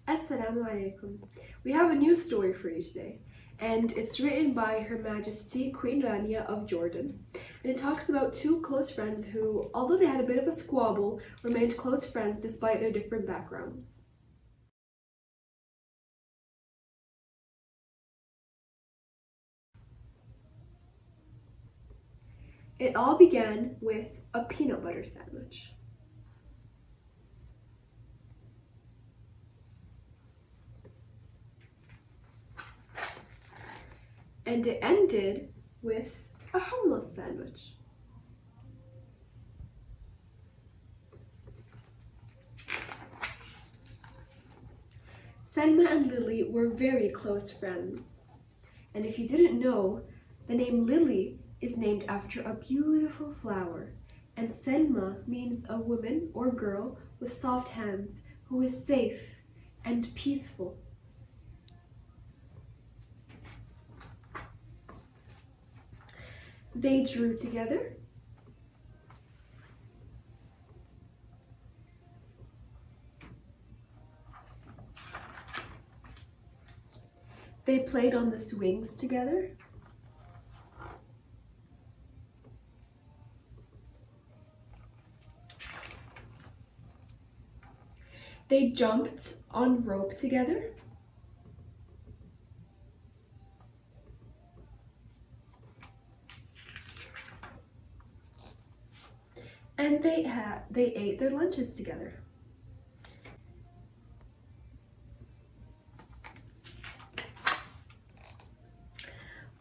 Assalamu alaikum. We have a new story for you today, and it's written by Her Majesty Queen Rania of Jordan. And it talks about two close friends who, although they had a bit of a squabble, remained close friends despite their different backgrounds. It all began with a peanut butter sandwich. And it ended with a hummus sandwich. Selma and Lily were very close friends. And if you didn't know, the name Lily is named after a beautiful flower, and Selma means a woman or girl with soft hands who is safe and peaceful. They drew together. They played on the swings together. They jumped on rope together. And they ate their lunches together.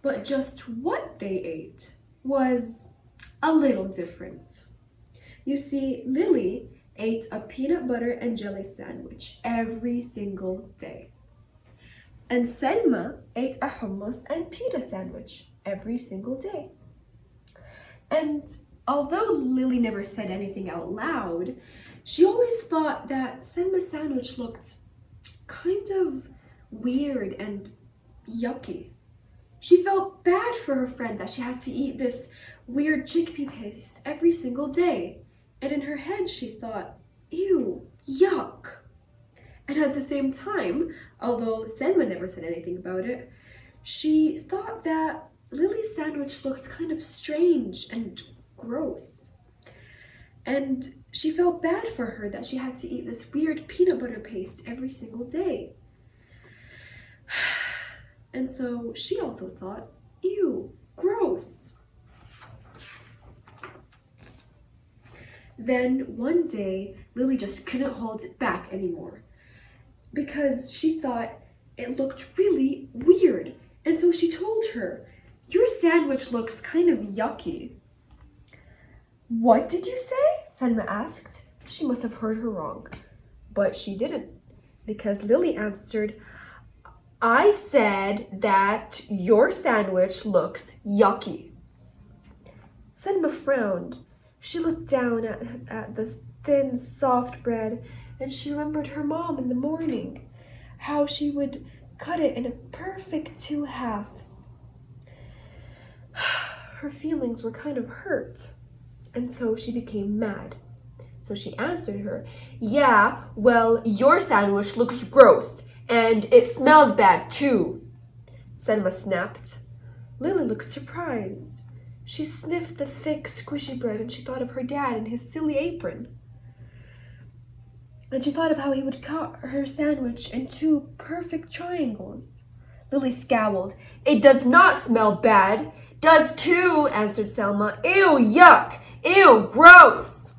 But just what they ate was a little different. You see, Lily ate a peanut butter and jelly sandwich every single day. And Selma ate a hummus and pita sandwich every single day. And although Lily never said anything out loud, she always thought that Selma's sandwich looked kind of weird and yucky. She felt bad for her friend that she had to eat this weird chickpea paste every single day. And in her head she thought, ew, yuck. And at the same time, although Selma never said anything about it, she thought that Lily's sandwich looked kind of strange and gross. And she felt bad for her that she had to eat this weird peanut butter paste every single day. And so she also thought, ew, gross. Then one day, Lily just couldn't hold it back anymore because she thought it looked really weird. And so she told her, your sandwich looks kind of yucky. What did you say? Selma asked. She must have heard her wrong. But she didn't, because Lily answered, I said that your sandwich looks yucky. Selma frowned. She looked down at the thin, soft bread, and she remembered her mom in the morning, how she would cut it in a perfect 2 halves. Her feelings were kind of hurt, and so she became mad. So she answered her, yeah, well, your sandwich looks gross, and it smells bad too. Selma snapped. Lily looked surprised. She sniffed the thick, squishy bread and she thought of her dad in his silly apron. And she thought of how he would cut her sandwich in 2 perfect triangles. Lily scowled. It does not smell bad. Does too, answered Selma. Ew, yuck. Ew, gross.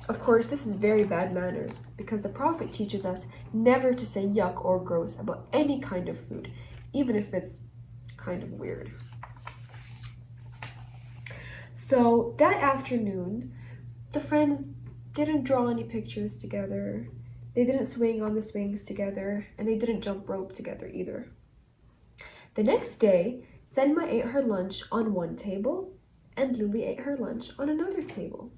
Of course, this is very bad manners because the Prophet teaches us never to say yuck or gross about any kind of food, even if it's kind of weird. So that afternoon, the friends didn't draw any pictures together, they didn't swing on the swings together, and they didn't jump rope together either. The next day, Selma ate her lunch on one table, and Lily ate her lunch on another table.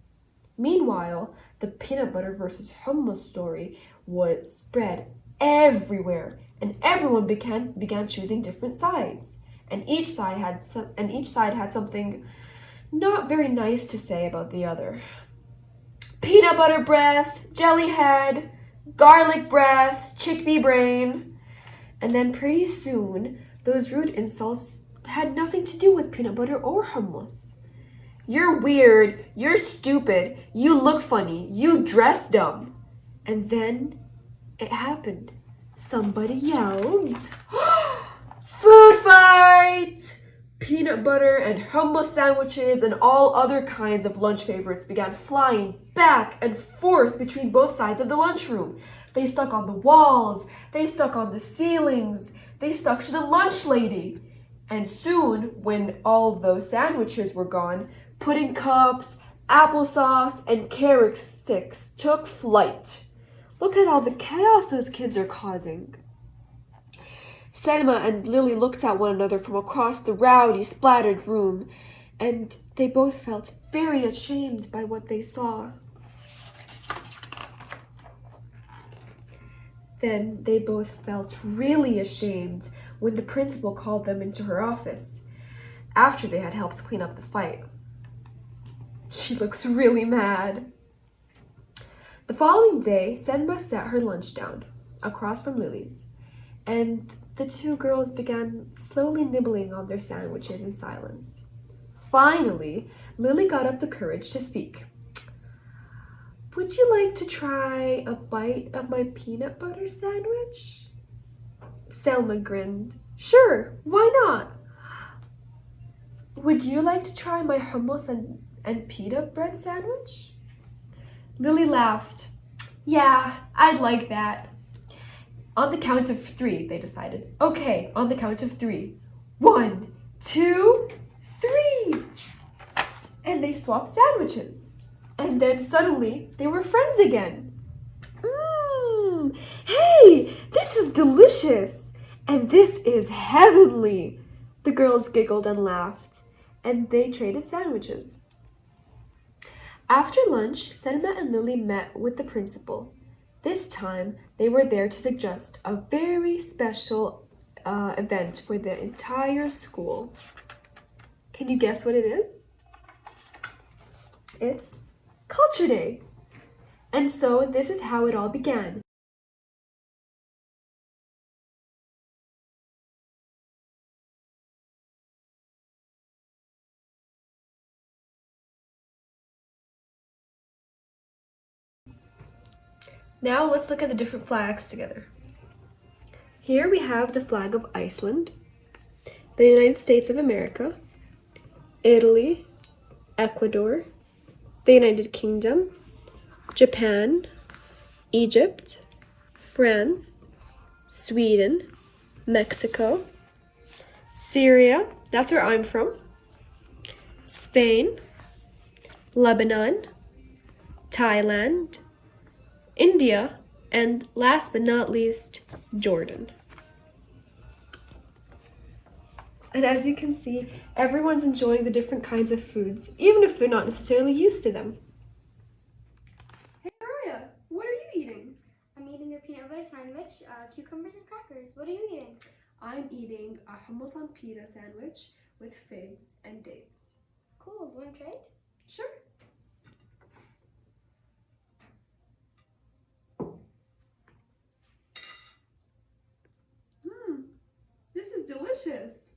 Meanwhile, the peanut butter versus hummus story was spread everywhere, and everyone began choosing different sides. And each side had something not very nice to say about the other. Peanut butter breath, jelly head, garlic breath, chickpea brain. And then pretty soon, those rude insults had nothing to do with peanut butter or hummus. You're weird, you're stupid, you look funny, you dress dumb. And then it happened. Somebody yelled, "Food fight!" Peanut butter and hummus sandwiches and all other kinds of lunch favorites began flying back and forth between both sides of the lunchroom. They stuck on the walls, they stuck on the ceilings, they stuck to the lunch lady. And soon, when all those sandwiches were gone, pudding cups, applesauce, and carrot sticks took flight. Look at all the chaos those kids are causing. Selma and Lily looked at one another from across the rowdy, splattered room, and they both felt very ashamed by what they saw. Then they both felt really ashamed when the principal called them into her office, after they had helped clean up the fight. She looks really mad. The following day, Selma set her lunch down, across from Lily's, and the two girls began slowly nibbling on their sandwiches in silence. Finally, Lily got up the courage to speak. "Would you like to try a bite of my peanut butter sandwich?" Selma grinned. "Sure, why not?" "Would you like to try my hummus and pita bread sandwich?" Lily laughed. "Yeah, I'd like that." On the count of 3, they decided. "Okay, on the count of 3. 1, 2, 3. And they swapped sandwiches. And then suddenly, they were friends again. Hey, this is delicious. And this is heavenly. The girls giggled and laughed, and they traded sandwiches. After lunch, Selma and Lily met with the principal. This time, they were there to suggest a very special event for the entire school. Can you guess what it is? It's Culture Day. And so this is how it all began. Now let's look at the different flags together. Here we have the flag of Iceland, the United States of America, Italy, Ecuador, the United Kingdom, Japan, Egypt, France, Sweden, Mexico, Syria, that's where I'm from, Spain, Lebanon, Thailand, India, and last but not least, Jordan. And as you can see, everyone's enjoying the different kinds of foods, even if they're not necessarily used to them. Hey, Mariah, what are you eating? I'm eating a peanut butter sandwich, cucumbers and crackers. What are you eating? I'm eating a hummus on pita sandwich with figs and dates. Cool, want to try it? Sure. This is delicious.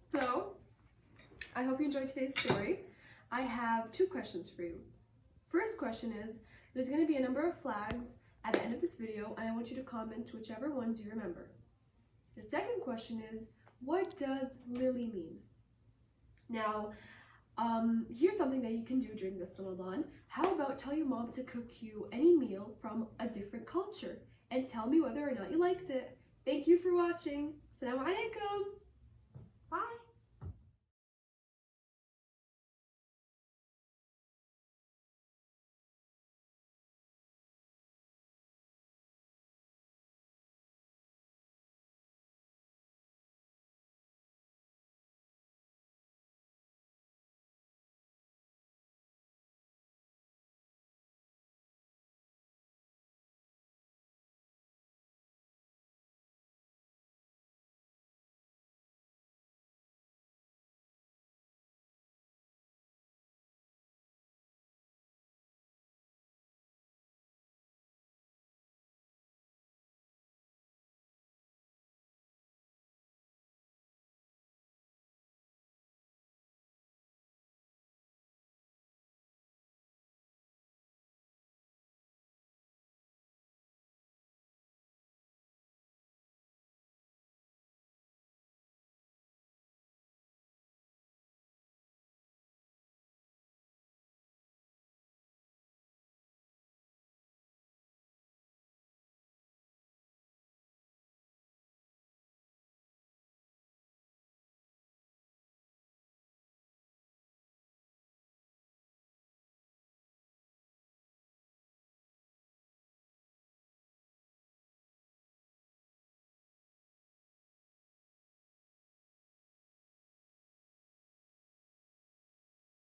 So, I hope you enjoyed today's story. I have 2 questions for you. First question is, there's going to be a number of flags at the end of this video, and I want you to comment whichever ones you remember. The second question is, what does Lily mean? Now, here's something that you can do during this Ramadan. How about tell your mom to cook you any meal from a different culture and tell me whether or not you liked it. Thank you for watching. Assalamu alaikum.